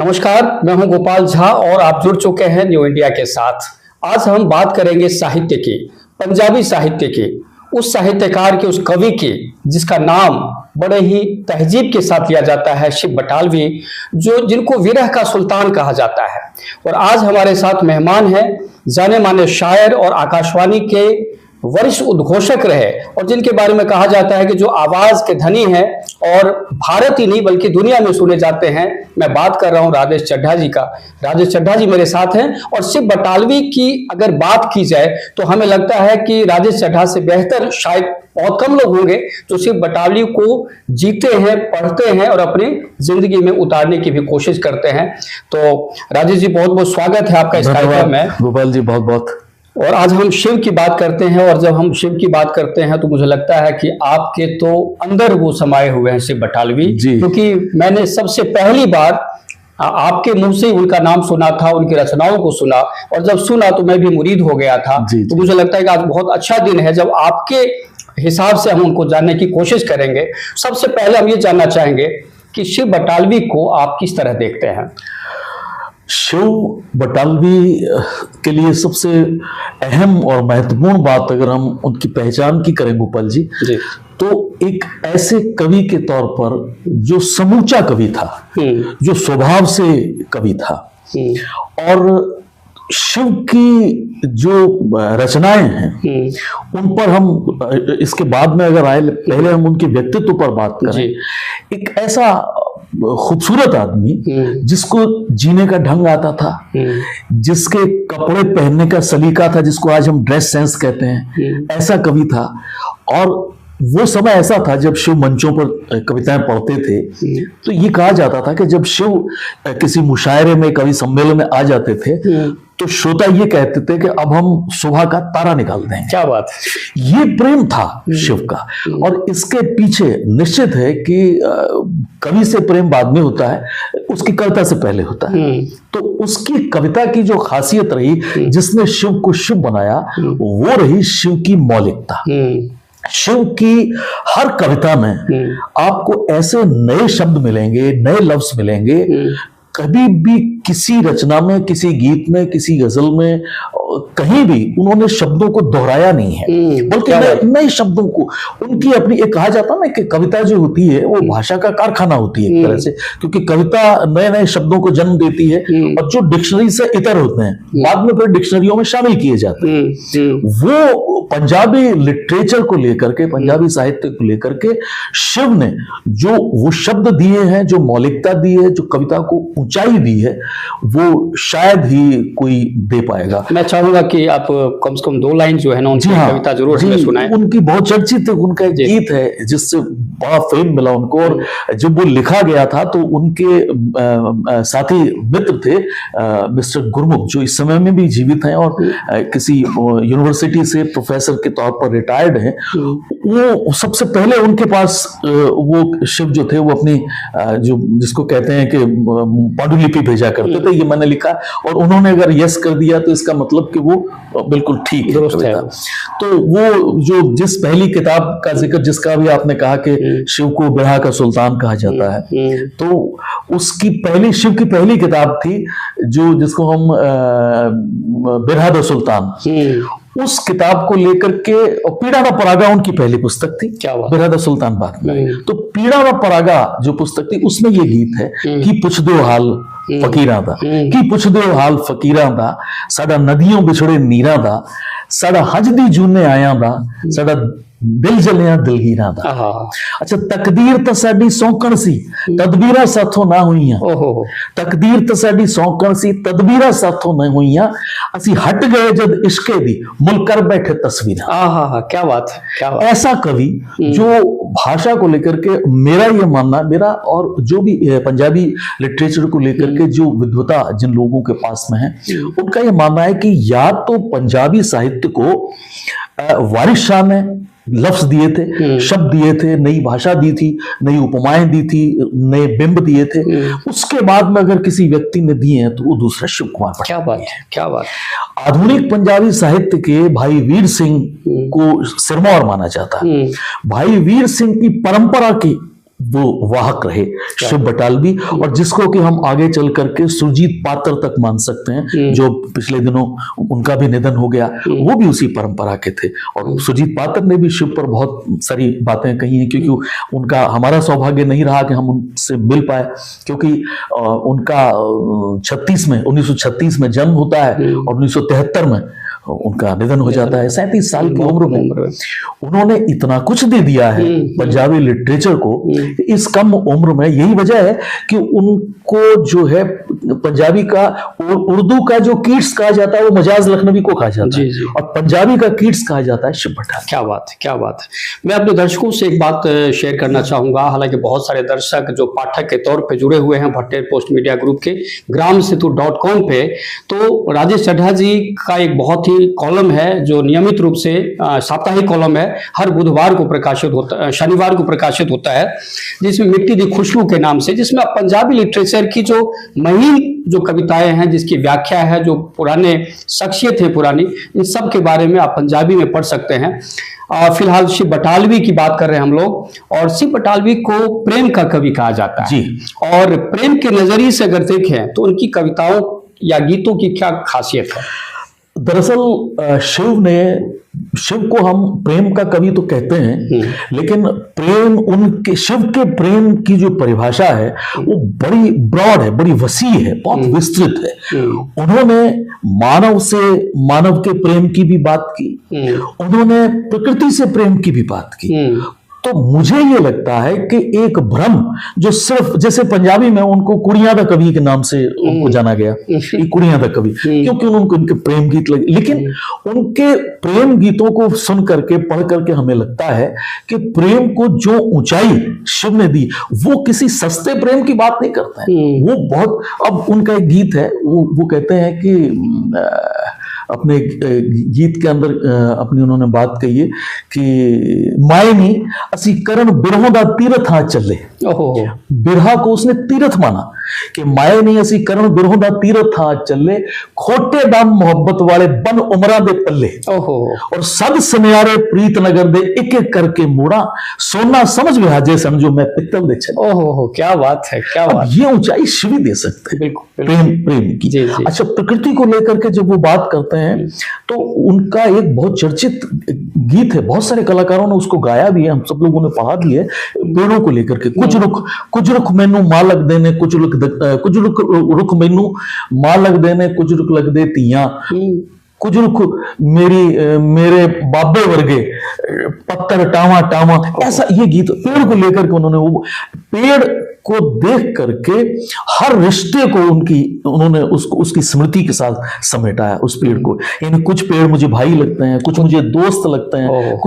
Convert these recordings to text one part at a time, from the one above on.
नमस्कार, मैं हूं गोपाल झा और आप जुड़ चुके हैं न्यू इंडिया के साथ। आज हम बात करेंगे साहित्य की, पंजाबी साहित्य की, उस साहित्यकार के, उस कवि की जिसका नाम बड़े ही तहजीब के साथ लिया जाता है, शिव बटालवी, जिनको विरह का सुल्तान कहा जाता है। और आज हमारे साथ मेहमान हैं जाने माने शायर और आकाशवाणी के वरिष्ठ उद्घोषक रहे और जिनके बारे में कहा जाता है कि जो आवाज के धनी हैं और भारत ही नहीं बल्कि दुनिया में सुने जाते हैं। मैं बात कर रहा हूं राजेश चड्ढा जी का। राजेश चड्ढा जी मेरे साथ हैं और शिव बटालवी की अगर बात की जाए तो हमें लगता है कि राजेश चड्ढा से बेहतर शायद बहुत कम लोग होंगे जो शिव बटालवी को जीते हैं, पढ़ते हैं और अपनी जिंदगी में उतारने की भी कोशिश करते हैं। तो राजेश जी, बहुत बहुत स्वागत है आपका इस कार्यक्रम में। गोपाल जी, बहुत बहुत। और आज हम शिव की बात करते हैं और जब हम शिव की बात करते हैं तो मुझे लगता है कि आपके तो अंदर वो समाये हुए हैं शिव बटालवी, क्योंकि मैंने सबसे पहली बार आपके मुंह से उनका नाम सुना था, उनकी रचनाओं को सुना और जब सुना तो मैं भी मुरीद हो गया था। तो मुझे लगता है कि आज बहुत अच्छा दिन है जब आपके हिसाब से हम उनको जानने की कोशिश करेंगे। सबसे पहले हम ये जानना चाहेंगे कि शिव बटालवी को आप किस तरह देखते हैं? शिव बटालवी के लिए सबसे अहम और महत्वपूर्ण बात अगर हम उनकी पहचान की करें गोपाल जी, तो एक ऐसे कवि के तौर पर जो समूचा कवि था, जो स्वभाव से कवि था और शिव की जो रचनाएं हैं उन पर हम इसके बाद में अगर आए, पहले हम उनके व्यक्तित्व पर बात करें। एक ऐसा खूबसूरत आदमी जिसको जीने का ढंग आता था, जिसके कपड़े पहनने का सलीका था, जिसको आज हम ड्रेस सेंस कहते हैं, ऐसा कवि था। और वो समय ऐसा था जब शिव मंचों पर कविताएं पढ़ते थे तो ये कहा जाता था कि जब शिव किसी मुशायरे में, कवि सम्मेलन में आ जाते थे तो श्रोता ये कहते थे कि अब हम सुबह का तारा निकाल देंगे। क्या बात है! ये प्रेम था शिव का। और इसके पीछे निश्चित है कि कवि से प्रेम बाद में होता है, उसकी कविता से पहले होता है। तो उसकी कविता की जो खासियत रही, जिसने शिव को शिव बनाया, वो रही शिव की मौलिकता। शिव की हर कविता में आपको ऐसे नए शब्द मिलेंगे, नए लफ्ज मिलेंगे। कभी भी किसी रचना में, किसी गीत में, किसी गजल में, कहीं भी उन्होंने शब्दों को दोहराया नहीं है, बल्कि नए शब्दों को, उनकी अपनी, एक कहा जाता ना कि कविता जो होती है वो भाषा का कारखाना होती है एक तरह से, क्योंकि कविता नए नए शब्दों को जन्म देती है और जो डिक्शनरी से इतर होते हैं बाद में फिर डिक्शनरियों में शामिल किए जाते हैं। वो पंजाबी लिटरेचर को लेकर के, पंजाबी साहित्य को लेकर के शिव ने जो वो शब्द दिए हैं, जो मौलिकता दी है, जो कविता को ऊंचाई दी है, वो शायद ही कोई दे पाएगा। मैं चाहूंगा कि आप कम से कम 2 लाइन जो है ना उनकी कविता जरूर सुनाएं। उनकी बहुत चर्चित उनका एक गीत है जिससे बड़ा फेम मिला उनको, और जब वो लिखा गया था तो उनके साथी मित्र थे मिस्टर गुरमुख, जो इस समय में भी जीवित हैं और किसी यूनिवर्सिटी से प्रोफेसर के तौर पर रिटायर्ड हैं। वो सबसे पहले उनके पास वो शिव जो थे वो अपनी जो जिसको कहते हैं कि पांडुलिपि भेजा करते थे, ये मैंने लिखा, और उन्होंने अगर यस कर दिया तो इसका मतलब कि वो बिल्कुल ठीक है। तो वो जो जिस पहली किताब का जिक्र, जिसका भी आपने कहा कि शिव को बिरहा का सुल्तान कहा जाता है, तो उसकी पहली, शिव की पहली किताब थी जो जिसको हम बिरहा द सुल्तान, उस किताब को लेकर के, और पीड़ा व परागा उनकी पहली पुस्तक थी, बिरहा द सुल्तान बाद में। तो पीड़ा व परागा जो पुस्तक थी उसमें ये गीत है कि पुछ दो हाल फकीरां दा, कि पुछ दो हाल फकीरां दा, साडा नदियों बिछड़े नीरां दा, साडा हज दी जूने आयां दा, साडा दिल जलिया दिलगीरां दा। अच्छा, तकदीर तो साडी सौंकण सी, तदबीरां साथों ना हुईयां। तकदीर तो साडी सौंकण सी, तदबीरां साथों ना हुईयां, असी हट गए जद इश्के दी, मुल कर बैठे तस्वीरां। क्या बात है, क्या बात। ऐसा कवि जो भाषा को लेकर के, मेरा ये मानना, मेरा और जो भी पंजाबी लिटरेचर को लेकर के जो विद्वता जिन लोगों के पास में है, उनका ये मानना है कि या तो पंजाबी साहित्य को वारिस शाह ने लफ्ज दिए थे, शब्द दिए थे, नई भाषा दी थी, नई उपमाएं दी थी, नए बिंब दिए थे, उसके बाद में अगर किसी व्यक्ति ने दिए हैं तो वो दूसरा शिव कुमार पटेल। क्या बात है, क्या बात है। आधुनिक पंजाबी साहित्य के भाई वीर सिंह को सिरमौर माना जाता है। भाई वीर सिंह की परंपरा की वो वाहक रहे शिव बटालवी, और जिसको कि हम आगे चल करके सुरजीत पात्र तक मान सकते हैं, जो पिछले दिनों उनका भी निधन हो गया, वो भी उसी परंपरा के थे। और सुरजीत पात्र ने भी शिव पर बहुत सारी बातें कही हैं, क्योंकि उनका हमारा सौभाग्य नहीं रहा कि हम उनसे मिल पाए, क्योंकि उनका 1936 में जन्म होता है और 1973 में उनका निधन हो जाता है 37 साल की उम्र में। उन्होंने इतना कुछ दे दिया है पंजाबी लिटरेचर को इस कम उम्र में। यही वजह है कि उनको जो है पंजाबी का और उर्दू का जो कीट्स कहा जाता है वो मजाज लखनवी को कहा जाता है, और पंजाबी का कीट्स कहा जाता है शिव बटालवी। क्या बात है, क्या बात है। मैं अपने दर्शकों से एक बात शेयर करना चाहूंगा। हालांकि बहुत सारे दर्शक जो पाठक के तौर पे जुड़े हुए हैं भट्टेर पोस्ट मीडिया ग्रुप के ग्रामसेतु.com पे, तो राजेश चड्ढा जी का एक बहुत ही कॉलम है जो नियमित रूप से साप्ताहिक कॉलम है, हर बुधवार को प्रकाशित होता है, शनिवार को प्रकाशित होता है, जिसमें मिट्टी दी खुशबू के नाम से, जिसमें आप पंजाबी लिटरेचर की जो महीन जो कविताएं हैं, जिसकी व्याख्या है, जो पुराने शख्सियत है पुरानी, इन सब के बारे में आप पंजाबी में पढ़ सकते हैं। फिलहाल शिव बटालवी की बात कर रहे हैं हम लोग, और शिव बटालवी को प्रेम का कवि कहा जाता है जी। और प्रेम के नजरिए से अगर देखें तो उनकी कविताओं या गीतों की क्या खासियत है? दरअसल शिव को हम प्रेम का कवि तो कहते हैं, लेकिन प्रेम उनके शिव के प्रेम की जो परिभाषा है वो बड़ी ब्रॉड है, बड़ी वसी है, बहुत विस्तृत है। उन्होंने मानव के प्रेम की भी बात की, उन्होंने प्रकृति से प्रेम की भी बात की। तो मुझे ये लगता है कि एक भ्रम जो सिर्फ, जैसे पंजाबी में उनको कुड़ियां दा कवि के नाम से उनको जाना गया, ये कुड़ियां दा कवि, क्योंकि उनको उनके प्रेम गीत लगे। लेकिन उनके प्रेम गीतों को सुन करके पढ़ करके हमें लगता है कि प्रेम को जो ऊंचाई शिव ने दी वो किसी सस्ते प्रेम की बात नहीं करते हैं। वो बहुत, अब उनका एक गीत है, वो कहते हैं कि अपने गीत के अंदर अपनी उन्होंने बात कही है कि मायनी असी करण बिरहों दा तीरथ हाथ चले। बिरहा को उसने तीरथ माना कि मायनी असी करण बिरहों दा तीरथ हाथ चले, खोटे दाम मोहब्बत वाले बन उमरा दे पल्ले, और सद सनियारे प्रीत नगर दे एक एक करके मोड़ा, सोना समझ विहाजे समझो मैं पित्तल दे चले। ओहो, क्या बात है, क्या बात। ये ऊंचाई शिव दे सकते हैं प्रेम की। अच्छा, प्रकृति को लेकर के जब वो बात करते हैं तो उनका एक बहुत चर्चित गीत है, बहुत सारे कलाकारों ने उसको गाया भी है, हम सब लोगों ने पढ़ा भी है, पेड़ों को लेकर के। कुछ रुख मैनू मां लग देने, कुछ रुख मैनू मां लग देने, कुछ रुख लग दे तियां, कुछ रुख मेरे बाबे वर्गे पत्थर टावा टावा, ऐसा ये गीत पेड़ को लेकर के उन्होंने, वो पेड़ को देख करके हर रिश्ते को उन्होंने उसकी स्मृति के साथ समेटा है उस पेड़ को। यानी कुछ पेड़ मुझे भाई लगते हैं, कुछ मुझे दोस्त लगते हैं,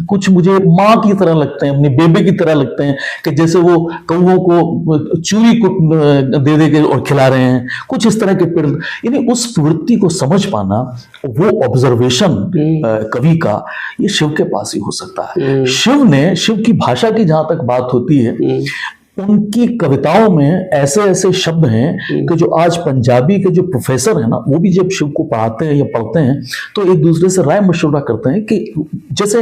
कुछ मुझे माँ की तरह लगते हैं, अपनी बेबे की तरह लगते हैं, कि जैसे वो कौओं को चूरी को दे के और खिला रहे हैं, कुछ इस तरह के पेड़। यानी उस प्रवृत्ति को समझ पाना, वो ऑब्जर्वेशन कवि का, ये शिव के पास ही हो सकता है। शिव की भाषा की जहां तक बात होती है, उनकी कविताओं में ऐसे ऐसे शब्द हैं कि जो आज पंजाबी के जो प्रोफेसर हैं ना, वो भी जब शिव को पढ़ाते हैं या पढ़ते हैं तो एक दूसरे से राय मशवरा करते हैं कि जैसे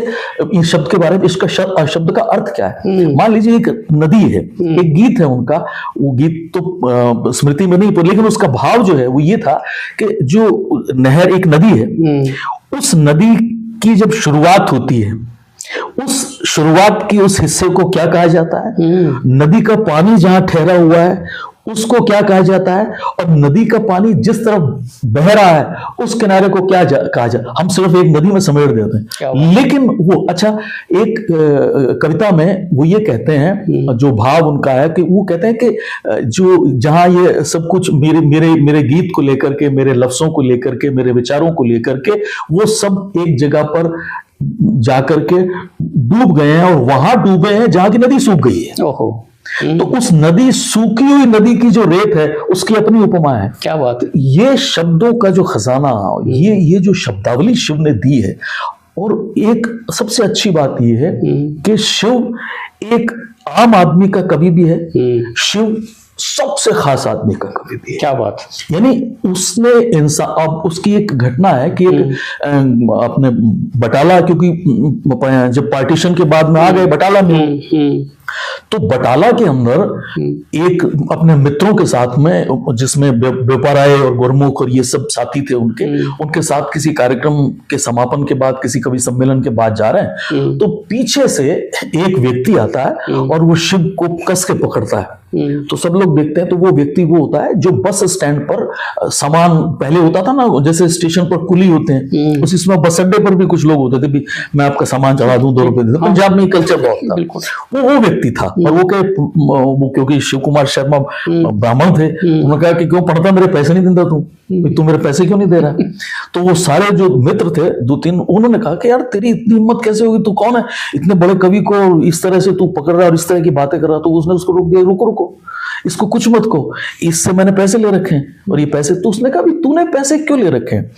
इस शब्द के बारे में, इसका शब्द का अर्थ क्या है। मान लीजिए एक नदी है, एक गीत है उनका, वो गीत तो स्मृति में नहीं, लेकिन उसका भाव जो है वो ये था कि जो नहर, एक नदी है, उस नदी की जब शुरुआत होती है, उस शुरुआत की उस हिस्से को क्या कहा जाता है? नदी का पानी जहां ठहरा हुआ है उसको क्या कहा जाता है, और नदी का पानी जिस तरफ बह रहा है उस किनारे को क्या कहा जाता है। हम सिर्फ एक नदी में समेट देते हैं, लेकिन वो, अच्छा, एक कविता में वो ये कहते हैं, जो भाव उनका है कि वो कहते हैं कि जो जहां ये सब कुछ मेरे गीत को लेकर के, मेरे लफ्जों को लेकर के, मेरे विचारों को लेकर के, वो सब एक जगह पर जाकर के डूब गए हैं, और वहां डूबे हैं जहां की नदी सूख गई है। तो उस नदी, सूखी हुई नदी की जो रेत है, उसकी अपनी उपमा है। क्या बात है। ये शब्दों का जो खजाना, ये जो शब्दावली शिव ने दी है, और एक सबसे अच्छी बात ये है कि शिव एक आम आदमी का कवि भी है, शिव सबसे खास आदमी का कवि भी है। क्या बात। यानी उसने इंसान, अब उसकी एक घटना है कि एक अपने बटाला, क्योंकि जब पार्टीशन के बाद में आ गए बटाला में, तो बटाला के अंदर एक अपने मित्रों के साथ में, जिसमें बेपाराय और गुरमुख और ये सब साथी थे उनके साथ किसी कार्यक्रम के समापन के बाद, किसी कवि सम्मेलन के बाद जा रहे हैं, तो पीछे से एक व्यक्ति आता है और वो शिव को कस के पकड़ता है। तो सब लोग देखते हैं, तो वो व्यक्ति वो होता है जो बस स्टैंड पर सामान, पहले होता था ना जैसे स्टेशन पर कुली होते हैं, उस इसमें बस अड्डे पर भी कुछ लोग होते थे, भी मैं आपका सामान चढ़ा दूं 2 रुपए दे दूं। पंजाब में कल्चर बहुत था। वो व्यक्ति था और वो क्योंकि शिव कुमार शर्मा ब्राह्मण थे, उन्होंने कहा कि क्यों पढ़ता, मेरे पैसे नहीं देता तू मेरे पैसे क्यों नहीं दे रहा? तो वो सारे जो मित्र थे 2-3, उन्होंने कहा कि यार तेरी इतनी हिम्मत कैसे होगी, तू कौन है, इतने बड़े कवि को इस तरह से तू पकड़ रहा है और इस तरह की बातें कर रहा है। तो उसने उसको रोक दिया, रुको इसको कुछ मत कहो, इससे मैंने पैसे ले रखे हैं और ये पैसे, तो उसने कहा भी तूने पैसे क्यों ले रखे हैं?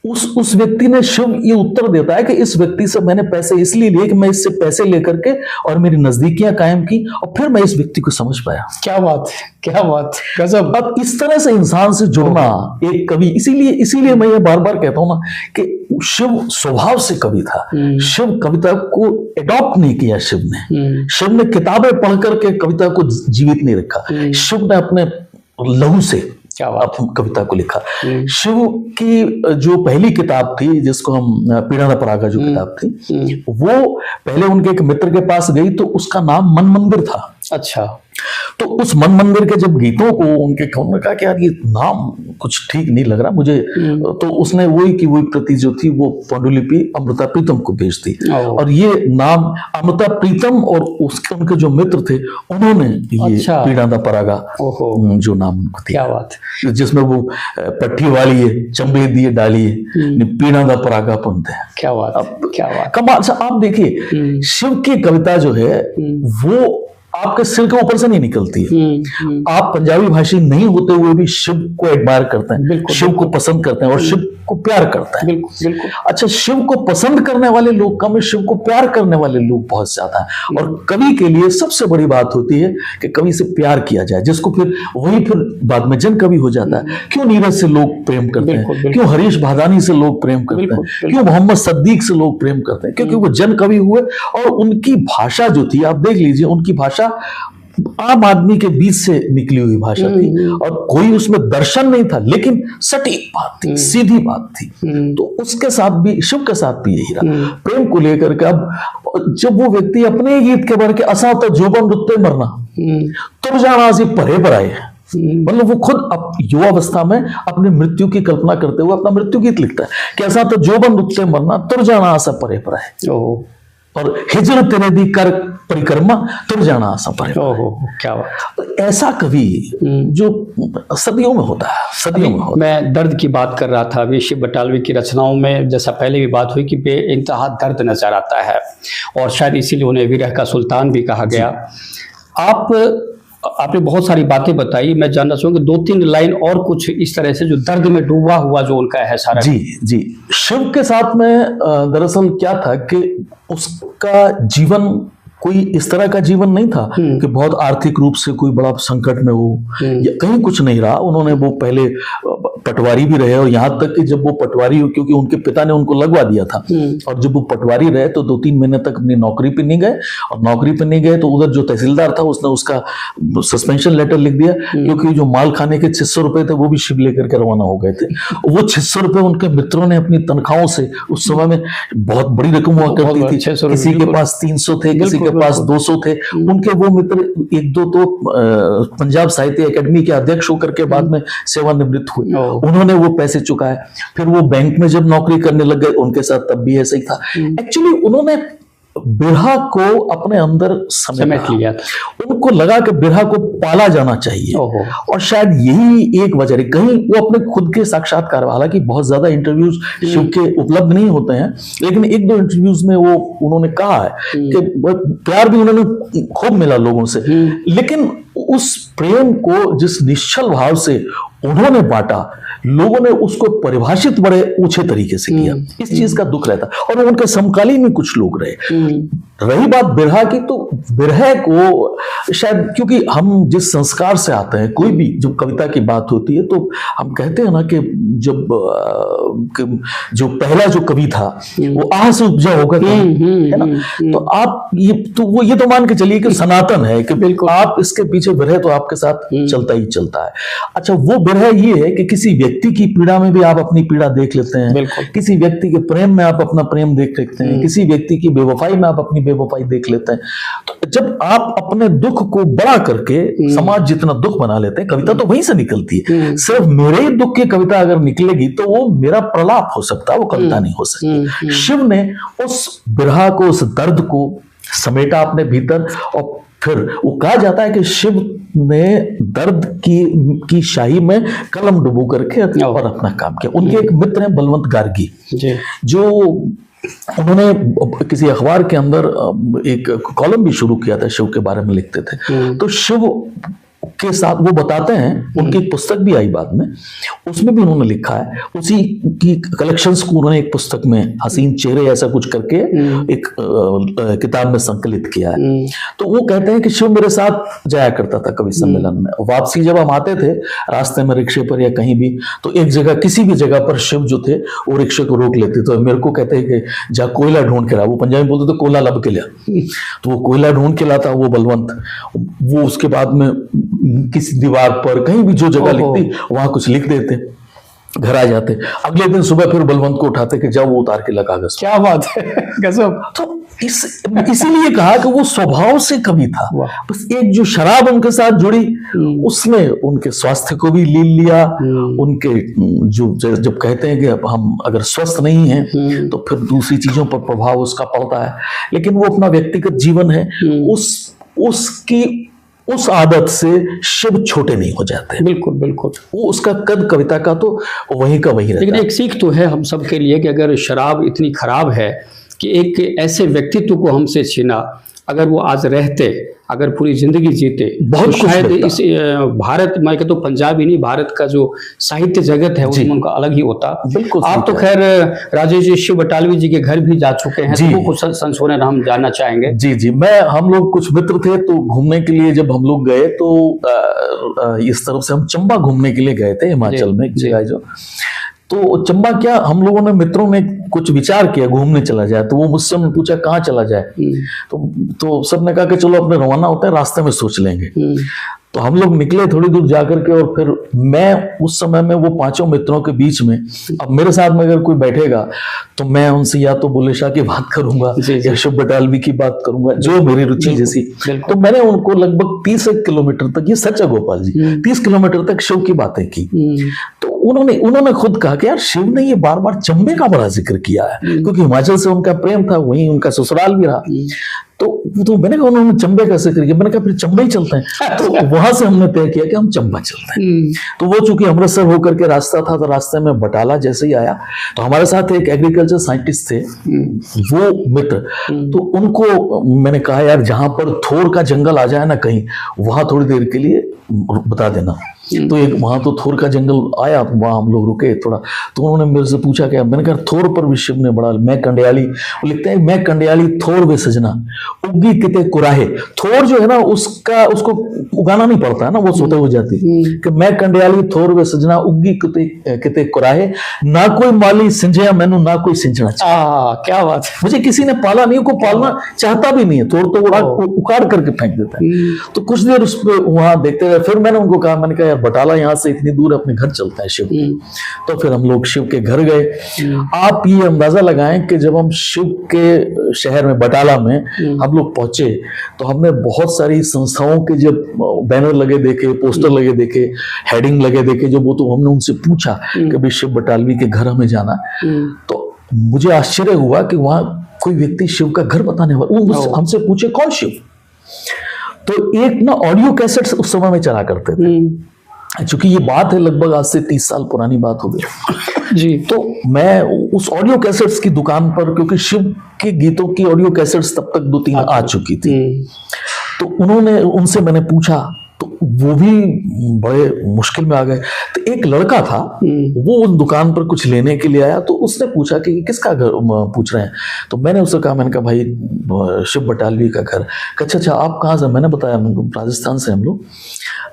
उस व्यक्ति ने शिव ये उत्तर देता है कि इस व्यक्ति से मैंने पैसे इसलिए लिए कि मैं इससे पैसे लेकर के और मेरी नजदीकियां कायम की और फिर मैं इस व्यक्ति को समझ पाया। क्या बात है, क्या बात, गजब। अब इस तरह से इंसान से जुड़ना एक कवि, इसीलिए मैं ये बार बार कहता हूं ना कि शिव स्वभाव से कवि था। शिव कविता को एडॉप्ट नहीं किया, शिव ने किताबें पढ़ करके कविता को जीवित नहीं रखा। शिव ने अपने लहू से कविता को लिखा। शिव की जो पहली किताब थी, जिसको हम पीड़ा परागा जो किताब थी, वो पहले उनके एक मित्र के पास गई तो उसका नाम मन मंदिर था। अच्छा। तो उस मन मंदिर के जब गीतों को उन्होंने कहा कि यार ये नाम कुछ ठीक नहीं लग रहा मुझे, तो उसने वही प्रति जो थी वो पांडुलिपि अमृता प्रीतम को भेज दी और ये नाम अमृता प्रीतम और उनके जो मित्र थे उन्होंने ये पीड़ा परागा जो नाम थी, क्या बात, जिसमें वो पट्टी वाली है, चंबे दिए डाली है, पीड़ा परागा पंथ है। क्या बात, क्या बात, कमाल। आप देखिए शिव की कविता जो है वो आपके सिर के ऊपर से नहीं निकलती है। आप पंजाबी भाषी नहीं होते हुए भी शिव को एडमायर करते हैं, शिव को पसंद करते हैं और शिव को प्यार करते हैं। बिल्कुल। अच्छा, शिव को पसंद करने वाले लोग कम है, शिव को प्यार करने वाले लोग बहुत ज्यादा हैं। और कवि के लिए सबसे बड़ी बात होती है कि कवि से प्यार किया जाए, जिसको फिर बाद में जन कवि हो जाता है। क्यों नीरज से लोग प्रेम करते हैं, क्यों हरीश भादानी से लोग प्रेम करते हैं, क्यों मोहम्मद सद्दीक से लोग प्रेम करते हैं? क्योंकि वो जन कवि हुए और उनकी भाषा जो थी, आप देख लीजिए, उनकी भाषा आम आदमी के बीच से निकली हुई भाषा थी और कोई उसमें दर्शन नहीं था, लेकिन सटीक बात थी, सीधी बात थी। तो उसके साथ भी, शिव के साथ भी यही रहा, प्रेम को लेकर के। अब जब वो व्यक्ति अपने गीत के बारे के असा तो जोबन रुत्ते मरना तुम जाना से परे पर आए, मतलब वो खुद युवावस्था में अपनी मृत्यु की कल्पना करते हुए अपना मृत्यु गीत लिखता है कि ऐसा तो जोबन रुत्ते मरना तुर जाना आसा परे पर आए और हिजर तेरे दी कर परिक्रमा तुर जाना आसा परे। क्या बात। ऐसा कवि जो सदियों में होता है, सदियों में। मैं दर्द की बात कर रहा था अभी। शिव बटालवी की रचनाओं में, जैसा पहले भी बात हुई, कि बेइंतहा दर्द नजर आता है और शायद इसीलिए उन्हें विरह का सुल्तान भी कहा गया। आपने बहुत सारी बातें बताई, मैं जानना चाहूंगा 2-3 लाइन और कुछ इस तरह से जो दर्द में डूबा हुआ जो उनका है सारा। जी। शिव के साथ में दरअसल क्या था कि उसका जीवन कोई इस तरह का जीवन नहीं था कि बहुत आर्थिक रूप से कोई बड़ा संकट में हो या कहीं कुछ नहीं रहा। उन्होंने वो पहले पटवारी भी रहे और यहाँ तक कि जब वो पटवारी, क्योंकि उनके पिता ने उनको लगवा दिया था, और जब वो पटवारी रहे तो 2-3 महीने तक अपनी नौकरी पे नहीं गए, और नौकरी पे नहीं गए तो उधर जो तहसीलदार था उसने उसका सस्पेंशन लेटर लिख दिया, क्योंकि जो माल खाने के 600 रुपए थे वो भी शिव लेकर के रवाना हो गए थे। वो 600 रुपए उनके मित्रों ने अपनी तनख्वाहों से, उस समय में बहुत बड़ी रकम हुआ करती थी, किसी के पास 300 थे, किसी के पास 200 थे। उनके वो मित्र 1-2 तो पंजाब साहित्य अकेडमी के अध्यक्ष होकर के बाद में सेवानिवृत्त हुए, उन्होंने वो पैसे चुकाए। फिर वो बैंक में जब नौकरी करने लग गए, उनके साथ तब भी ऐसा ही था। एक्चुअली उन्होंने बिरहा को अपने अंदर समेट लिया था। उनको लगा कि बिरहा को पाला जाना चाहिए, और शायद यही एक वजह है। कहीं वो अपने खुद के साक्षात्कार, हालांकि बहुत ज्यादा इंटरव्यूज शिव के उपलब्ध नहीं होते हैं, लेकिन 1-2 इंटरव्यूज में वो उन्होंने कहा है कि प्यार भी उन्होंने खूब मिला लोगों से, लेकिन उस प्रेम को जिस निश्चल भाव से उन्होंने बांटा, लोगों ने उसको परिभाषित बड़े ऊंचे तरीके से किया। इस चीज का दुख रहता। और उनके समकालीन में कुछ लोग रहे, रही बात बिरहा की, तो बिरहे को शायद, क्योंकि हम जिस संस्कार से आते हैं, कोई भी जब कविता की बात होती है तो हम कहते हैं ना कि जब जो पहला जो कवि था वो आह से उपजा होगा, है ना। तो आप ये तो मान के चलिए कि सनातन है कि बिल्कुल आप इसके पीछे बिरह तो आपके साथ चलता ही चलता है। अच्छा, वो बिरह ये है कि किसी व्यक्ति की पीड़ा में भी आप अपनी पीड़ा देख लेते हैं, किसी व्यक्ति के प्रेम में आप अपना प्रेम देख लेते हैं, किसी व्यक्ति की बेवफाई में आप अपनी बेवफाई देख लेते हैं। तो जब आप अपने दुख को बड़ा करके समाज जितना दुख बना लेते हैं, कविता तो वहीं से निकलती है। सिर्फ मेरे ही दुख की कविता अगर निकलेगी तो वो मेरा प्रलाप हो सकता है, वो कविता नहीं हो सकती। शिव ने उस बिरहा को, उस दर्द को समेटा अपने भीतर, और फिर वो कहा जाता है कि शिव ने दर्द की शाही में कलम डुबो करके और अपना काम किया। उनके एक मित्र हैं बलवंत गार्गी, जो उन्होंने किसी अखबार के अंदर एक कॉलम भी शुरू किया था, शिव के बारे में लिखते थे। तो शिव के साथ वो बताते हैं, उनकी एक पुस्तक भी आई बाद में, उसमें भी उन्होंने लिखा है, उसी की कलेक्शंस को उन्होंने एक पुस्तक में हसीन चेहरे ऐसा कुछ करके एक किताब में संकलित किया है। तो वो कहते हैं कि शिव मेरे साथ जाया करता था कवि सम्मेलन में। वापसी जब हम आते थे रास्ते में रिक्शे पर या कहीं भी, तो एक जगह किसी भी जगह पर शिव जो थे वो रिक्शे को रोक लेते। तो मेरे को कहते हैं कि जा कोयला ढूंढ के ला, वो पंजाबी बोलते थे कोयला लब के लिया, तो वो कोयला ढूंढ के लाता वो बलवंत। वो उसके बाद में किसी दीवार पर कहीं भी जो जगह लिखती वहां कुछ लिख देते, घर आ जाते। अगले दिन सुबह फिर बलवंत को उठाते कि जाओ वो उतार के लगा कागज। क्या बात है, गजब। तो इसीलिए कहा कि वो स्वभाव से कवि था। बस एक जो शराब उनके साथ जुड़ी, उसने उनके स्वास्थ्य को भी ले लिया। उनके जो जब कहते हैं कि हम अगर स्वस्थ नहीं हैं तो फिर दूसरी चीजों पर प्रभाव उसका पड़ता है। लेकिन वो अपना व्यक्तिगत जीवन है, उस आदत से शिव छोटे नहीं हो जाते। बिल्कुल बिल्कुल, वो उसका कद कविता का तो वहीं का वहीं रहता है। लेकिन एक सीख तो है हम सब के लिए कि अगर शराब इतनी खराब है कि एक ऐसे व्यक्तित्व को हमसे छीना, अगर वो आज रहते, अगर पूरी जिंदगी जीते, बहुत तो शायद इस भारत, मैं कहता हूँ पंजाब ही नहीं, भारत का जो साहित्य जगत है उसमें उनका अलग ही होता। बिल्कुल। आप तो खैर राजेश जी शिव बटालवी जी के घर भी जा चुके हैं, तो वो कुछ संशोधन हम जानना चाहेंगे। जी, हम लोग कुछ मित्र थे, तो घूमने के लिए जब हम लोग गए तो इस तरफ से हम चंबा घूमने के लिए गए थे, हिमाचल में जो। तो चंबा क्या, हम लोगों ने मित्रों ने कुछ विचार किया घूमने चला जाए। तो वो मुझसे पूछा कहाँ चला जाए, तो सबने कहा कि चलो अपने रवाना होते हैं, रास्ते में सोच लेंगे। तो हम लोग निकले थोड़ी दूर जाकर के, और फिर मैं उस समय में वो पांचों मित्रों के बीच में, अब मेरे साथ में अगर कोई बैठेगा तो मैं उनसे या तो बुल्ले शाह की बात करूंगा या शिव बटालवी की बात करूंगा, जो मेरी रुचि जैसी। तो मैंने उनको लगभग 30 किलोमीटर तक, ये सच है गोपाल जी, 30 किलोमीटर तक शिव की बातें की। तो उन्होंने खुद कहा कि यार शिव ने ये बार बार चंबे का बड़ा जिक्र किया है, क्योंकि हिमाचल से उनका प्रेम था, वहीं उनका ससुराल भी रहा। तो मैंने कहा उन्होंने चंबे का जिक्र किया, मैंने कहा फिर चंबे ही चलते हैं। तो वहां से हमने तय किया कि हम चंबा चलते हैं। तो वो चूंकि अमृतसर होकर के रास्ता था, तो रास्ते में बटाला जैसे ही आया, तो हमारे साथ एक एग्रीकल्चर साइंटिस्ट थे, वो मित्र। तो उनको मैंने कहा यार जहां पर थोर का जंगल आ जाए ना कहीं, वहां थोड़ी देर के लिए बता देना। तो एक वहां तो थोर का जंगल आया, वहां हम लोग रुके थोड़ा। तो उन्होंने मेरे से पूछा क्या, मैंने कहा थोर पर भी शिव ने बड़ा, मैं कंडियाली, वो लिखते हैं मैं कंडियाली थोर वे सजना उगी किते कुराहे। थोर जो है ना उसको उगाना नहीं पड़ता है ना, वो सोते हो जाती कि मैं कंडियाली थोर वे सजना उगी किते कुराहे, ना कोई माली सिंझया मैनू ना कोई सिंचना। क्या बात है, मुझे किसी ने पाला नहीं, को पालना चाहता भी नहीं है, थोर तो उखाड़ करके फेंक देता है। तो कुछ देर उस पर वहां देखते रहे, फिर मैंने उनको कहा, मैंने कहा यार बटाला यहाँ से इतनी दूर, अपने घर चलता है शिव। तो फिर हम लोग शिव के घर गए। आप ये अंदाजा लगाएं कि जब हम शिव के शहर में बटाला में हम लोग पहुंचे, तो हमने बहुत सारी संस्थाओं के जब बैनर लगे देखे, पोस्टर लगे देखे, हेडिंग लगे देखे, जब वो तो हमने उनसे पूछा कि भाई शिव बटालवी के घर हमें जाना। तो मुझे आश्चर्य हुआ कि वहां कोई व्यक्ति शिव का घर बताने वाला, हमसे पूछे कौन शिव। तो एक ना ऑडियो कैसेट्स उस समय में चला करते थे, चूंकि ये बात है लगभग आज से 30 साल पुरानी बात हो गई जी। तो मैं उस ऑडियो कैसेट्स की दुकान पर, क्योंकि शिव के गीतों की ऑडियो कैसेट्स तब तक 2-3 आ चुकी थी, तो उनसे मैंने पूछा तो वो भी बड़े मुश्किल में आ गए। तो एक लड़का था, वो उस दुकान पर कुछ लेने के लिए आया, तो उसने पूछा कि किसका घर पूछ रहे हैं। तो मैंने उससे कहा, मैंने कहा भाई शिव बटालवी का घर। अच्छा आप कहाँ से? मैंने बताया राजस्थान से हम लोग।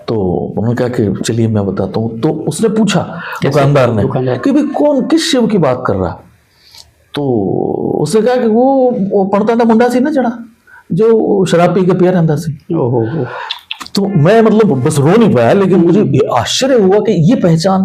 तो उन्होंने कहा कि चलिए मैं बताता हूँ। तो उसने पूछा दुकानदार ने कि भाई कौन किस शिव की बात कर रहा। तो उसने कहा कि वो पढ़ता था मुंडा सी ना चढ़ा, जो शराब पी के पिया रहता सी। तो मैं मतलब बस रो नहीं पाया, लेकिन मुझे आश्चर्य हुआ कि ये पहचान,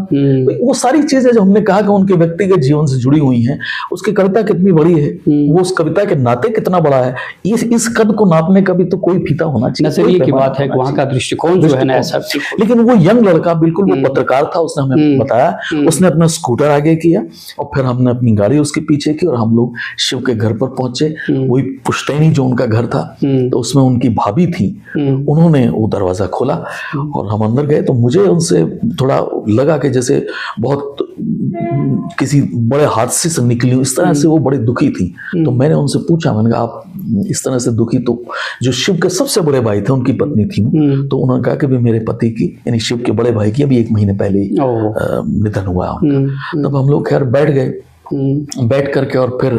वो सारी चीजें जो हमने कहा कि उनके व्यक्तिगत जीवन से जुड़ी हुई हैं, उसकी कविता कितनी बड़ी है, वो उस कविता के नाते कितना बड़ा है, इस कद को नापने का भी तो कोई फीता होना चाहिए। नजरिए की बात है, वहां का दृष्टिकोण जो है ना ऐसा। लेकिन वो यंग लड़का बिल्कुल वो पत्रकार था, उसने हमें बताया, उसने अपना स्कूटर आगे किया और फिर हमने अपनी गाड़ी उसके पीछे की और हम लोग शिव के घर पर पहुंचे। वही पुश्तैनी जो उनका घर था, तो उसमें उनकी भाभी थी, उन्होंने दरवाजा खोला और हम अंदर गए। तो मुझे उनसे थोड़ा लगा कि जैसे बहुत किसी बड़े हादसे से निकली, इस तरह से वो बड़ी दुखी थी। तो मैंने उनसे पूछा, मैंने कहा आप इस तरह से दुखी, तो जो शिव के सबसे बड़े भाई थे उनकी पत्नी थी। तो उन्होंने कहा कि भी मेरे पति की, यानी शिव के बड़े भाई की अभी 1 महीने पहले ही निधन हुआ उनका। तब हम लोग खैर बैठ गए, बैठ करके और फिर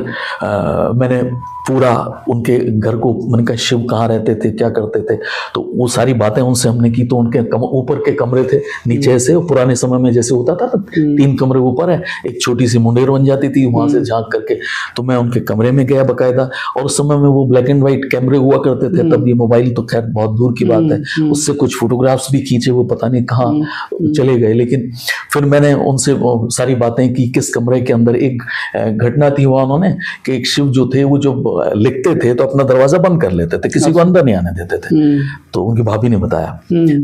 मैंने पूरा उनके घर को, मैंने कहा शिव कहाँ रहते थे, क्या करते थे, तो वो सारी बातें उनसे हमने की। तो उनके ऊपर के कमरे थे, नीचे से पुराने समय में जैसे होता था 3 कमरे ऊपर है, एक छोटी सी मुंडेर बन जाती थी वहां से झांक करके। तो मैं उनके कमरे में गया बकायदा, और उस समय में वो ब्लैक एंड व्हाइट कैमरे हुआ करते थे, तब ये मोबाइल तो खैर बहुत दूर की बात है। उससे कुछ फोटोग्राफ्स भी खींचे, वो पता नहीं कहाँ चले गए। लेकिन फिर मैंने उनसे सारी बातें की। किस कमरे के अंदर एक घटना थी वहां उन्होंने कि एक शिव जो थे वो जो लिखते थे तो अपना दरवाजा बंद कर लेते थे, किसी को अंदर नहीं आने देते थे। तो उनकी भाभी ने बताया।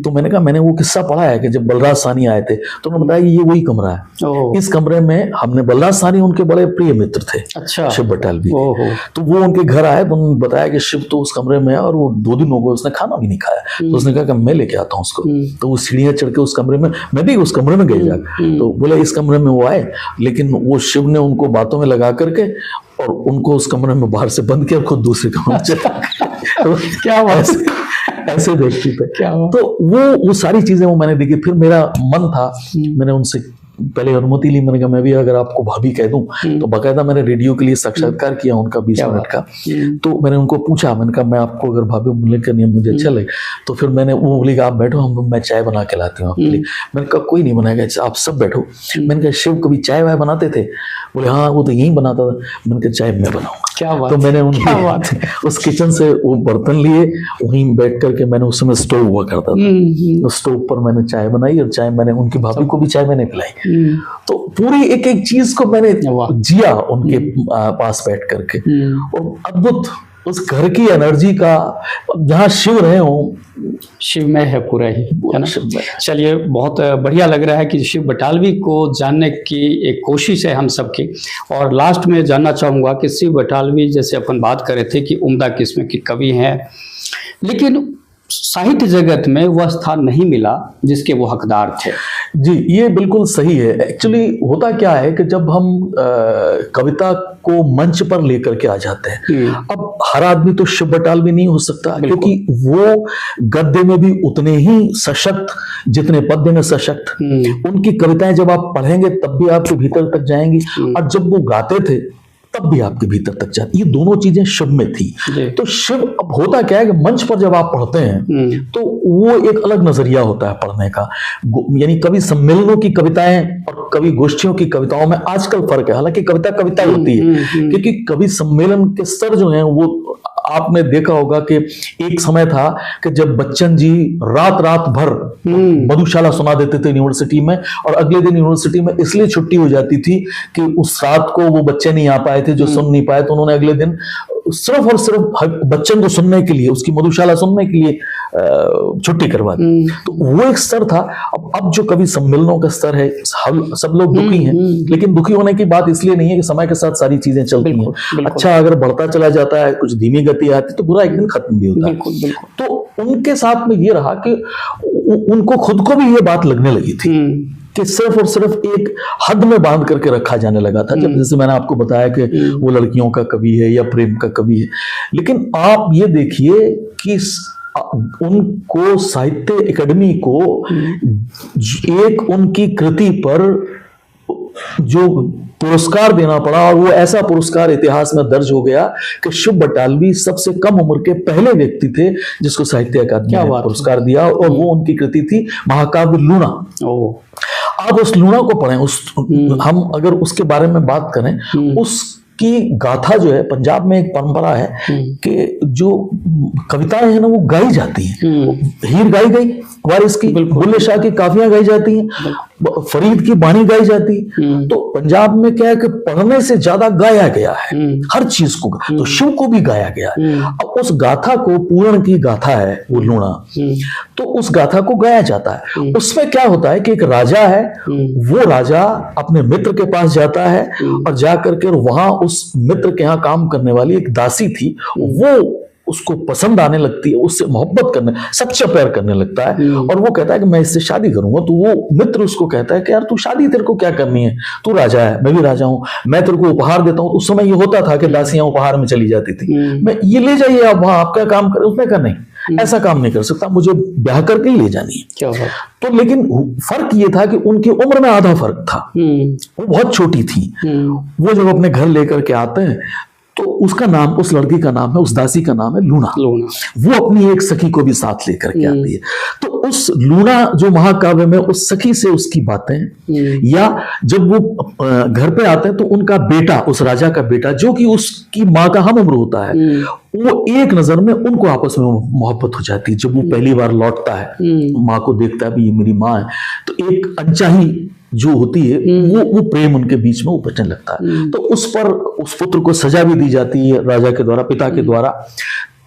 तो मैंने कहा मैंने वो किस्सा पढ़ा है कि जब बलराज साहनी आए थे तो उन्होंने बताया ये वही कमरा है। इस कमरे में हमने, बलराज साहनी उनके बड़े प्रिय मित्र थे, अच्छा, शिव बटालवी। तो वो उनके घर आए तो उन्होंने बताया कि शिव तो उस कमरे में है और वो 2 दिन हो गए उसने खाना भी नहीं खाया। तो उसने कहा कि मैं लेके आता हूँ उसको। तो वो सीढ़ियां चढ़ के उस कमरे में, मैं भी उस कमरे में गई जाकर, तो बोले इस कमरे में वो आए, लेकिन वो शिव ने उनको बातों में लगा करके और उनको उस कमरे में बाहर से बंद किया, खुद दूसरे कमरे में चला। क्या बात, ऐसे देखती थे। तो वो सारी चीजें वो मैंने देखी। फिर मेरा मन था, मैंने उनसे पहले अनुमति ली, मैंने कहा मैं भी अगर आपको भाभी कह दूं, तो बाकायदा मैंने रेडियो के लिए साक्षात्कार किया उनका 20 मिनट का। तो मैंने उनको पूछा, मैंने कहा मैं आपको अगर भाभी बोलने करनी है मुझे अच्छा लगे। तो फिर मैंने, वो बोली आप बैठो, मैं चाय बना के लाती हूँ आपके लिए। मैंने कहा कोई नहीं बनाएगा, आप सब बैठो। मैंने कहा शिव कभी चाय वाय बनाते थे? बोले हाँ वो तो यही बनाता था। मैंने कहा चाय मैं बनाऊंगा। क्या बात। तो मैंने उनके उस किचन से वो बर्तन लिए, वहीं बैठ करके मैंने उस समय स्टोव हुआ करता था, उस स्टोव पर मैंने चाय बनाई और चाय मैंने उनकी भाभी को भी चाय मैंने पिलाई। तो पूरी एक एक चीज को मैंने जिया उनके पास बैठ करके, और अद्भुत उस घर की एनर्जी का, जहाँ शिव रहे हो, शिव में है पूरा ही, है ना। चलिए बहुत बढ़िया लग रहा है कि शिव बटालवी को जानने की एक कोशिश है हम सबकी। और लास्ट में जानना चाहूँगा कि शिव बटालवी, जैसे अपन बात कर रहे थे कि उम्दा किस्म के कवि हैं, लेकिन साहित्य जगत में वह स्थान नहीं मिला जिसके वो हकदार थे। जी ये बिल्कुल सही है। एक्चुअली होता क्या है कि जब हम कविता को मंच पर लेकर के आ जाते हैं, अब हर आदमी तो शिव बटालवी नहीं हो सकता, क्योंकि वो गद्य में भी उतने ही सशक्त जितने पद्य में सशक्त। उनकी कविताएं जब आप पढ़ेंगे तब भी आपके भीतर तक जाएंगी, और जब वो गाते थे तब भी आपके भीतर तक जाती। ये दोनों चीजें शिव में थी। तो शिव, अब होता क्या है कि मंच पर जब आप पढ़ते हैं तो वो एक अलग नजरिया होता है पढ़ने का। यानी कवि सम्मेलनों की कविताएं और कवि गोष्ठियों की कविताओं में आजकल फर्क है। हालांकि कविता कविता होती है, क्योंकि कवि सम्मेलन के स्तर जो हैं वो, आपने देखा होगा कि एक समय था कि जब बच्चन जी रात रात भर मधुशाला सुना देते थे यूनिवर्सिटी में, और अगले दिन यूनिवर्सिटी में इसलिए छुट्टी हो जाती थी कि उस रात को वो बच्चे नहीं आ पाए थे जो सुन नहीं पाए, तो उन्होंने अगले दिन सिर्फ और सिर्फ बच्चन को सुनने के लिए, उसकी मधुशाला सुनने के लिए छुट्टी करवा दी। तो वो एक स्तर था। अब जो कवि सम्मेलनों का स्तर है, सब लोग दुखी हैं, लेकिन दुखी होने की बात इसलिए नहीं है कि समय के साथ सारी चीजें चलती हैं। अच्छा अगर बढ़ता चला जाता है, कुछ धीमी गति आती तो बुरा एक दिन खत्म भी होता है। तो उनके साथ में ये रहा कि उनको खुद को भी ये बात लगने लगी थी कि सिर्फ और सिर्फ एक हद में बांध करके रखा जाने लगा था। जब जैसे मैंने आपको बताया कि वो लड़कियों का कवि है या प्रेम का कवि है, लेकिन आप ये देखिए कि उनको साहित्य अकादमी को एक उनकी कृति पर जो पुरस्कार देना पड़ा, और वो ऐसा पुरस्कार इतिहास में दर्ज हो गया कि शुभ बटालवी सबसे कम उम्र के पहले व्यक्ति थे जिसको साहित्य अकादमी ने पुरस्कार दिया, और वो उनकी कृति थी महाकाव्य लूणा। आप उस लूणा को पढ़ें, हम अगर उसके बारे में बात करें, उसकी गाथा जो है, पंजाब में एक परंपरा है कि जो कविताएं हैं ना वो गाई जाती हैं। हीर गाई गई वारिस की, बुल्ले शाह की काफियां गाई जाती हैं, फरीद की बाणी गाई जाती है। तो पंजाब में क्या है कि पढ़ने से ज्यादा गाया गया है हर चीज को, तो शिव को भी गाया गया है। अब उस गाथा को, पूर्ण की गाथा है वो लूणा, तो उस गाथा को गाया जाता है। उसमें क्या होता है कि एक राजा है, वो राजा अपने मित्र के पास जाता है और जाकर के वहां उस मित्र के यहाँ काम करने वाली एक दासी थी, वो उसको पसंद आने लगती है, उससे मोहब्बत करने, सच्चा प्यार करने लगता है, और वो कहता है कि मैं इससे शादी करूंगा। तो वो मित्र उसको कहता है कि यार तू शादी तेरे को क्या करनी है, तू राजा है, मैं भी राजा हूं, मैं तेरे को उपहार देता हूं। उस समय ये होता था कि दासियां उपहार में चली जाती थी, मैं ये ले जाइए आप वहां, आपका काम करे। उसने कहा नहीं, ऐसा काम नहीं कर सकता, मुझे ब्याह करके ही ले जानी है। क्या बात। तो लेकिन फर्क ये था कि उनकी उम्र में आधा फर्क था, वो बहुत छोटी थी। वो जब अपने घर लेकर के आते हैं तो उसका नाम, उस लड़की का नाम है, उस दासी का नाम है लूणा। वो अपनी एक सखी को भी साथ लेकर के आती है। तो उस लूणा जो महाकाव्य में उस सखी से उसकी बातें, या जब वो घर पे आते हैं तो उनका बेटा, उस राजा का बेटा जो कि उसकी माँ का हम उम्र होता है, वो एक नजर में उनको आपस में मोहब्बत हो जाती है। जब वो पहली बार लौटता है, माँ को देखता है भी ये मेरी माँ है, तो एक अनचाही जो होती है वो प्रेम उनके बीच में उपजने लगता है। तो उस पर उस पुत्र को सजा भी दी जाती है राजा के द्वारा, पिता के द्वारा।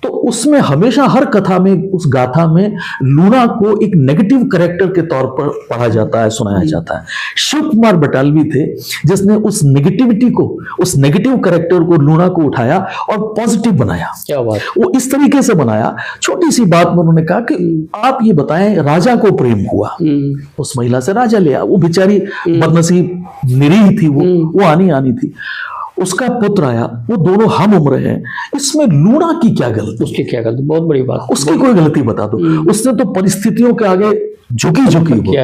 तो उसमें हमेशा हर कथा में, उस गाथा में लूणा को एक नेगेटिव कैरेक्टर के तौर पर पढ़ा जाता है, सुनाया जाता है। शिव कुमार बटालवी थे जिसने उस नेगेटिविटी को, उस नेगेटिव कैरेक्टर को, लूणा को उठाया और पॉजिटिव बनाया। क्या बात। वो इस तरीके से बनाया, छोटी सी बात में उन्होंने कहा कि आप ये बताएं, राजा को प्रेम हुआ, उस महिला से राजा लिया, वो बेचारी बदनसीब निरीह थी, वो आनी थी, उसका पुत्र आया, वो दोनों हम उम्र हैं, इसमें लूणा की क्या गलती? उसकी क्या गलती? बहुत बड़ी बात। उसकी कोई गलती बता दो। उसने तो परिस्थितियों के आगे झुकी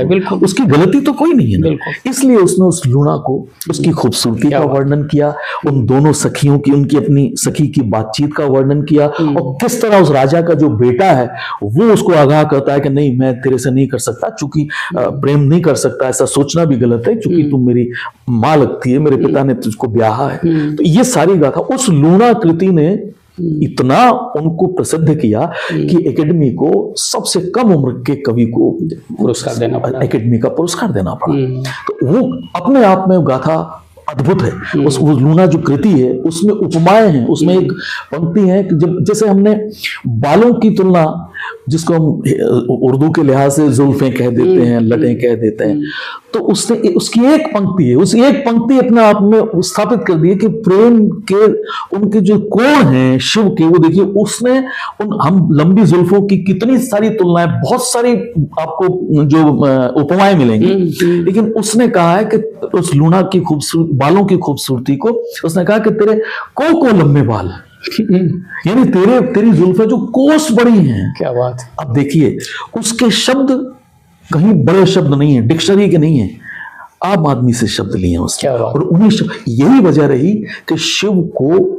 बिल्कुल, उसकी गलती तो कोई नहीं है। इसलिए उसने उस लूणा को, उसकी खूबसूरती का वर्णन किया, उन दोनों सखियों की, उनकी अपनी सखी की बातचीत का वर्णन किया, और किस तरह उस राजा का जो बेटा है वो उसको आगाह करता है कि नहीं, मैं तेरे से नहीं कर सकता, चूंकि प्रेम नहीं कर सकता, ऐसा सोचना भी गलत है, चूंकि तुम मेरी माँ लगती है, मेरे पिता ने तुझको ब्याहा है। तो ये सारी गाथा उस लूणा कृति ने इतना उनको प्रसिद्ध किया कि एकेडमी को सबसे कम उम्र के कवि को पुरस्कार देना पड़ा, एकेडमी का पुरस्कार देना पड़ा। तो वो अपने आप में गाथा अद्भुत है। उस लूणा जो कृति है उसमें उपमाएं हैं, उसमें एक पंक्ति है कि जब, जैसे हमने बालों की तुलना, जिसको हम उर्दू के लिहाज से जुल्फें कह देते हैं, लटें कह देते हैं, तो उसने, उसकी एक पंक्ति है, उस एक पंक्ति अपने आप में स्थापित कर दी है कि प्रेम के उनके जो कोण हैं शिव के, वो देखिए उसने हम लंबी जुल्फों की कितनी सारी तुलनाएं, बहुत सारी आपको जो उपमाएं मिलेंगी, लेकिन उसने कहा है कि उस लूणा की खूबसूरती, बालों की खूबसूरती को उसने कहा कि तेरे को लंबे बाल, यानी तेरी जुल्फें जो कोस बड़ी हैं। क्या बात। अब देखिए उसके शब्द कहीं बड़े शब्द नहीं है, डिक्शनरी के नहीं है, आम आदमी से शब्द लिए हैं उसके, और उन्हीं शब्द, यही वजह रही कि शिव को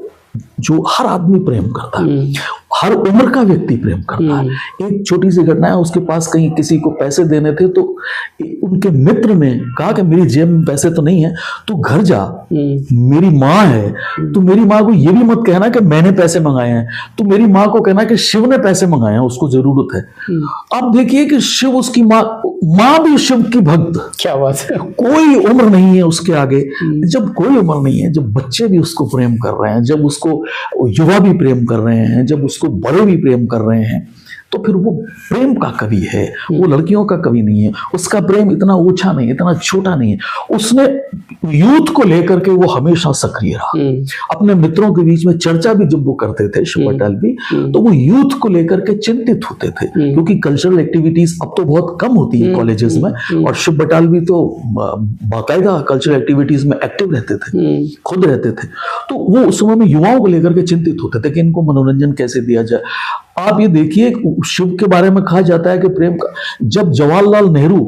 जो हर आदमी प्रेम करता है, हर उम्र का व्यक्ति प्रेम करता है। एक छोटी सी घटना है, उसके पास कहीं किसी को पैसे देने थे, तो उनके मित्र ने कहा कि मेरी जेब में पैसे तो नहीं है, तू घर जा, मेरी माँ है, तू मेरी माँ को ये भी मत कहना कि मैंने पैसे मंगाए हैं, तू मेरी माँ को कहना कि शिव ने पैसे मंगाए हैं, उसको जरूरत है। अब देखिए कि शिव, उसकी माँ भी शिव की भक्त। क्या बात है। कोई उम्र नहीं है उसके आगे। जब कोई उम्र नहीं है, जब बच्चे भी उसको प्रेम कर रहे हैं, जब उसको युवा भी प्रेम कर रहे हैं, जब उसको बड़े भी प्रेम कर रहे हैं, तो फिर वो प्रेम का कवि है, वो लड़कियों का कवि नहीं है। उसका प्रेम इतना ऊंचा नहीं, इतना छोटा नहीं है। उसने यूथ को लेकर के वो हमेशा सक्रिय रहा। अपने मित्रों के बीच में चर्चा भी जब वो करते थे शिव बटालवी, तो वो यूथ को लेकर के चिंतित होते थे, क्योंकि कल्चरल एक्टिविटीज अब तो बहुत कम होती है कॉलेजेस में, और शिव बटालवी तो बाकायदा कल्चरल एक्टिविटीज में एक्टिव रहते थे, खुद रहते थे। तो वो उस समय में युवाओं को लेकर के चिंतित होते थे कि इनको मनोरंजन कैसे दिया जाए। आप ये देखिए, शिव के बारे में कहा जाता है कि प्रेम का, जब जवाहरलाल नेहरू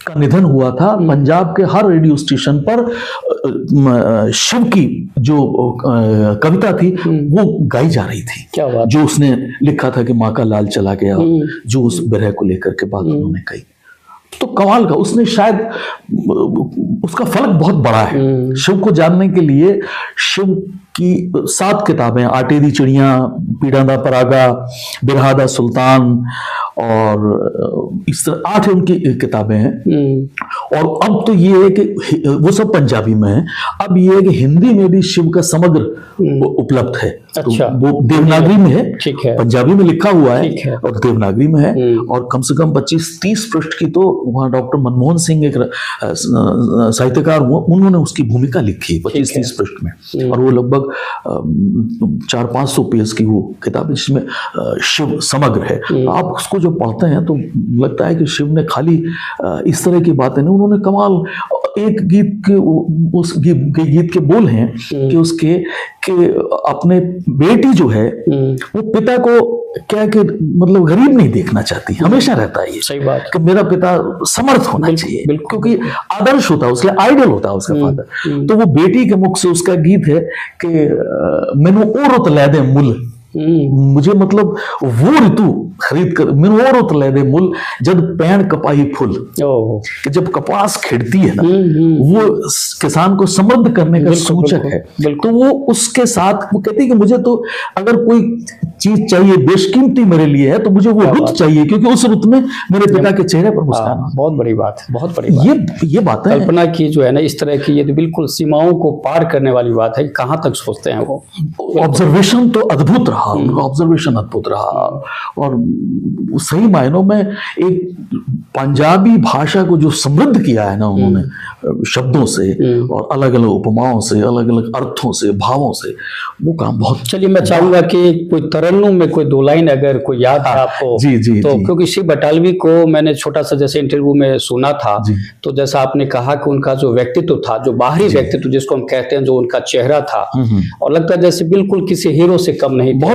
का निधन हुआ था, पंजाब के हर रेडियो स्टेशन पर शिव की जो कविता थी वो गाई जा रही थी। क्या बात। जो उसने लिखा था कि माँ का लाल चला गया, जो उस विरह को लेकर के बात उन्होंने कही, तो कमाल का, उसने शायद, उसका फर्क बहुत बड़ा है। शिव को जानने के लिए शिव की 7 किताबें, आटे दी चिड़िया, पीड़ा दा परागा, बिरहा दा सुल्तान, और इस तरह 8 उनकी किताबें हैं। और अब तो ये है कि वो सब पंजाबी में है, अब ये है कि हिंदी में भी शिव का समग्र उपलब्ध है। अच्छा। तो वो देवनागरी में है, ठीक है, पंजाबी में लिखा हुआ है, है। और देवनागरी में है, और कम से कम 25-30 पृष्ठ की, तो वहाँ डॉक्टर मनमोहन सिंह एक साहित्यकार हुआ, उन्होंने उसकी भूमिका लिखी 25-30 पृष्ठ में, और वो लगभग 400-500 पेज की वो किताब है, जिसमें शिव समग्र है। आप उसको जो पढ़ते हैं तो लगता है कि शिव ने खाली इस तरह की बातें नहीं, उन्होंने कमाल, एक गीत के, उस गीत के बोल हैं कि उसके कि अपने बेटी जो है वो पिता को क्या कि मतलब गरीब नहीं देखना चाहती, हमेशा रहता है ये, सही बात, कि मेरा पिता समर्थ होना चाहिए, क्योंकि आदर्श होता है, उसके आइडल होता है उसका फादर। तो वो बेटी के मुख से उसका गीत है कि मैनू ओ रुत लै दे मुल, मुझे मतलब वो ऋतु खरीद कर, मैनू ओ रुत लै दे मुल जब पैण कपाई फुल, कि जब कपास खिड़ती है ना, वो किसान को समृद्ध करने का सूचक है। तो वो उसके साथ वो कहती है कि मुझे तो अगर कोई चीज चाहिए बेशकीमती मेरे लिए है तो मुझे वो रुत चाहिए, क्योंकि उस रुत में मेरे पिता के चेहरे पर मुस्कान। बहुत बड़ी बात है, बहुत बड़ी बात। ये बात है कल्पना की जो है ना इस तरह की, ये तो बिल्कुल सीमाओं को पार करने वाली बात है, कहाँ तक सोचते हैं वो। ऑब्जर्वेशन तो अद्भुत रहा, उनका ऑब्जर्वेशन अद्भुत रहा, और सही मायनों में एक पंजाबी भाषा को जो समृद्ध किया है ना उन्होंने, शब्दों से और अलग अलग उपमाओं से, अलग अलग अर्थों से, भावों से, वो काम बहुत। चलिए, मैं चाहूंगा कि कोई तरन्नुम में कोई 2 लाइन अगर कोई याद है आपको। जी जी तो जी। क्योंकि शिव बटालवी को मैंने छोटा सा जैसे इंटरव्यू में सुना था, तो जैसा आपने कहा कि उनका जो व्यक्तित्व था, जो बाहरी व्यक्तित्व जिसको हम कहते हैं, जो उनका चेहरा था, और लगता है जैसे बिल्कुल किसी हीरो से कम नहीं, बहुत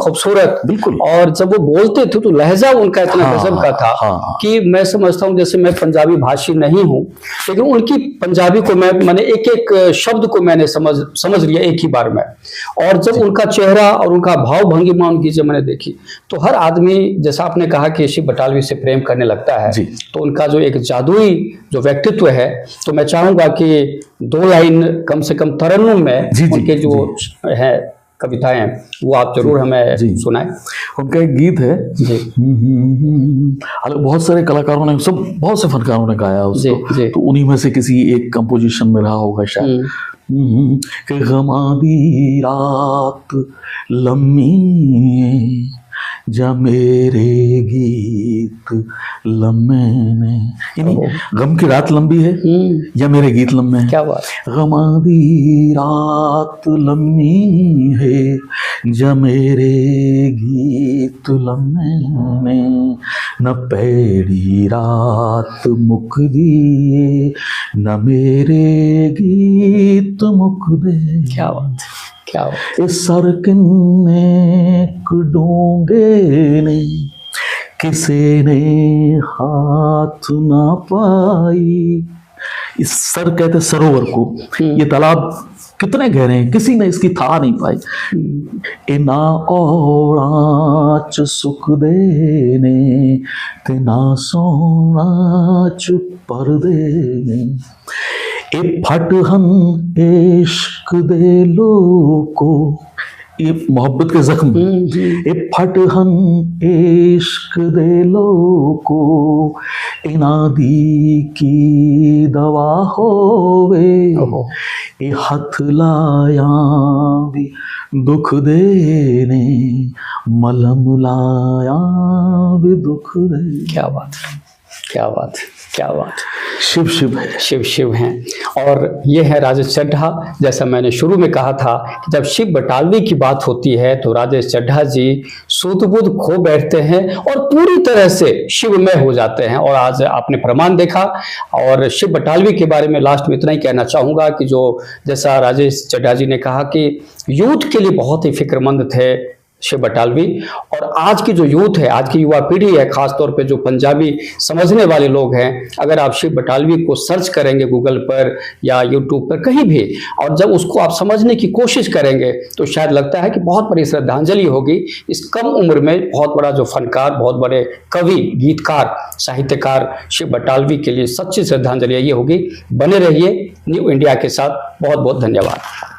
खूबसूरत, बिल्कुल। और जब वो बोलते थे तो लहजा उनका इतना गजब का था कि मैं समझता हूँ, जैसे मैं पंजाबी भाषी नहीं हूँ, लेकिन उनकी पंजाबी को मैंने एक एक शब्द को मैंने समझ लिया एक ही बार में। और जब उनका चेहरा और उनका भाव भंगिमा उनकी जब मैंने देखी, तो हर आदमी, जैसा आपने कहा कि शिव बटालवी से प्रेम करने लगता है, तो उनका जो एक जादुई जो व्यक्तित्व है, तो मैं चाहूंगा कि 2 लाइन कम से कम तरन्नुम में उनके जो है कविताएं, वो आप जरूर हमें सुनाएं। उनका एक गीत है जी, बहुत सारे कलाकारों ने, सब बहुत से फनकारों ने गाया उसको, तो उन्हीं में से किसी एक कंपोजिशन में रहा होगा शायद, कि गमादी रात लम्मी जा मेरे गीत लम्बे ने, यानी गम की रात लंबी है या मेरे गीत लम्बे हैं। क्या बात। गमादी रात लम्बी है जा मेरे गीत लम्बे ने, न पैड़ी रात मुक दिए न मेरे गीत मुक दे। क्या बात, क्या बात। इस सर किन्ने डूंगे ने किसी ने हाथ ना पाई। इस सर कहते सरोवर को, ये तालाब कितने गहरे हैं, किसी ने इसकी था नहीं पाई। इना औराच सुख देने ते ना सोना चुप पर देने, ए फट हम इश्क दे लोको, ये मोहब्बत के जख्म, ए फट हम इश्क दे लोको, इनादी की दवा होवे, ए हथ लाया भी दुख देने, मलम लाया भी दुख दे। क्या बात, क्या बात, क्या बात। शिव शिव है, शिव शिव हैं। और ये है राजेश चड्ढा। जैसा मैंने शुरू में कहा था कि जब शिव बटालवी की बात होती है तो राजेश चड्ढा जी सुध बुध खो बैठते हैं और पूरी तरह से शिवमय हो जाते हैं। और आज आपने प्रमाण देखा। और शिव बटालवी के बारे में लास्ट में इतना ही कहना चाहूँगा कि जो जैसा राजेश चड्ढा जी ने कहा कि यूथ के लिए बहुत ही फिक्रमंद थे, शिव बटालवी। और आज की जो यूथ है, आज की युवा पीढ़ी है, खासतौर पे जो पंजाबी समझने वाले लोग हैं, अगर आप शिव बटालवी को सर्च करेंगे गूगल पर या यूट्यूब पर कहीं भी, और जब उसको आप समझने की कोशिश करेंगे तो शायद लगता है कि बहुत बड़ी श्रद्धांजलि होगी इस कम उम्र में बहुत बड़ा जो फनकार, बहुत बड़े कवि, गीतकार, साहित्यकार शिव बटालवी के लिए सच्ची श्रद्धांजलि ये होगी। बने रहिए न्यू इंडिया के साथ। बहुत बहुत धन्यवाद।